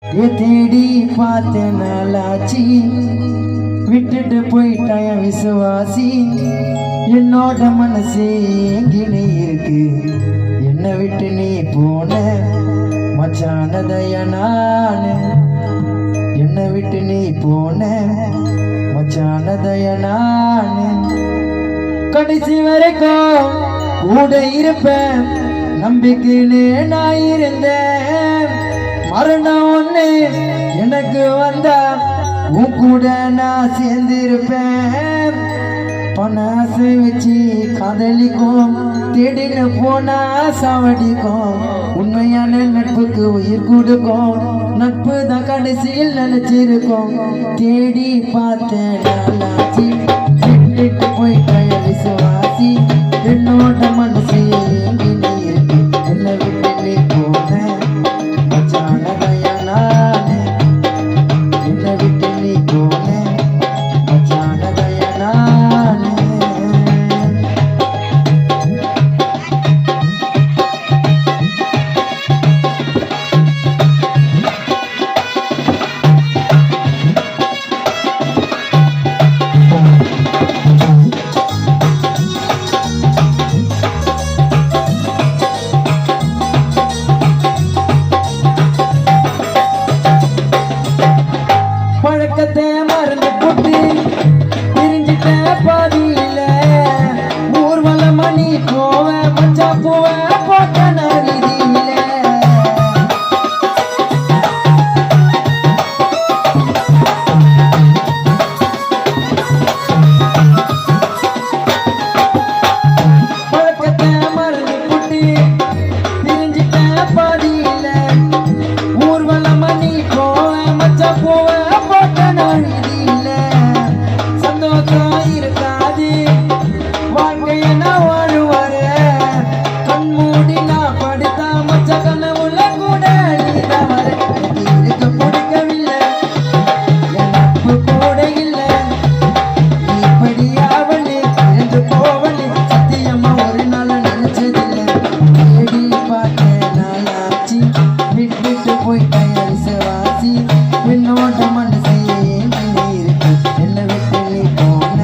தேடி பார்த்த நாளாச்சி விட்டுட்டு போயிட்டாய விசுவாசி என்னோட மனசே எங்கினே இருக்கு என்ன விட்டு நீ போன மச்சானதைய நானு என்ன விட்டு நீ போன மச்சானதைய நானு கடைசி வரைக்கும் கூட இருப்பேன் நம்பிக்கைன்னு நான் இருந்தேன் மரணம் ஒண்ணு எனக்கு வந்தா உன் கூட நான் சேர்ந்திருப்பேன் பண ஆசை வச்சு காதலிக்கும் தேடின போனா சாவடிக்கும் உண்மையான நட்புக்கு உயிர் கொடுக்கும் நட்பு தான் கடைசியில் நினைச்சிருக்கும் தேடி பார்த்தேன் நாளாச்சி விட்டுட்டு போயிட்டாய விசுவாசி என்னோட மனசு எங்கினே இருக்கு என்ன விட்டு நீ போன மச்சானதைய நானு என்ன விட்டு நீ போன மச்சானதைய நானு பழக்கத்தை மறந்து போட்டு பிரிஞ்சிட்ட பாதியில ஊர்வலம் மணி போவ மச்சா போவ போட்ட நரிதியில பழக்கத்தை மறந்து போட்டு பிரிஞ்சிட்ட பாதியில ஊர்வலம் மணி போவ மச்சா போவ சந்தோஷம் இருக்காது வாழ்க்கைய நான் வாழுவாரு கண் மூடி நான் படுத்தா மச்ச கனவுல கூட நீதான் வர இருக்க பிடிக்கவில்லை என் நட்பு கூட இல்லை இப்படி அவனு இருந்து போவனு சத்தியமா ஒரு நாள் நினைச்சதில்லை தேடி பார்த்தேன் நாளாச்சி விட்டுட்டு போயிட்டாய விசுவாசி என்னோட மனசு எங்கினே இருக்கு என்ன விட்டு நீ போன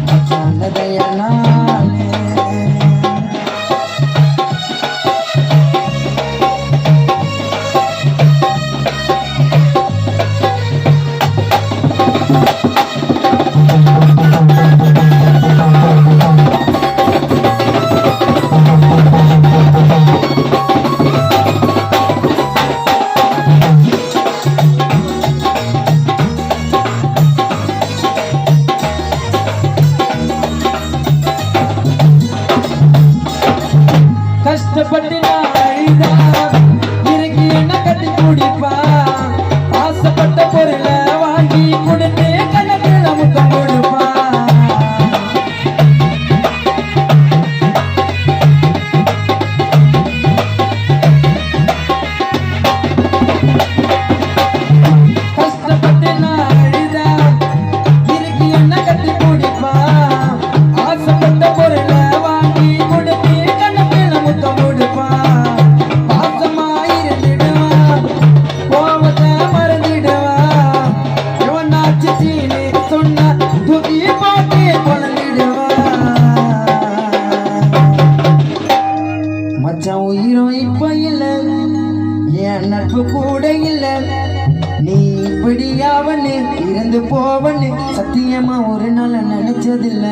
மச்சானதைய நானு கஷ்டப்பட்டு நான் அழுதா இறங்கி என்ன கட்டி குடிப்பா ஆசைப்பட்ட பொருளை வாங்கி கொடுத்து கணக்கில் நமக்கு கொடுப்பா கஷ்டப்பட்டு நான் அழுதா இறங்கி என்ன கட்டி குடிப்பா ஆசைப்பட்ட பொருளை வாங்கி கொடுத்து மச்சான் உயிரும் இப்ப இல்ல என் நட்பு கூட இல்ல நீ இப்படியாவன்னு இருந்து போவன்னு சத்தியமா ஒரு நாள் நினைச்சதில்ல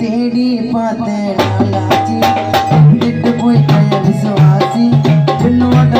தேடி பார்த்தேன் நாளாச்சி விட்டு போயிட்ட விசுவாசி என்னோட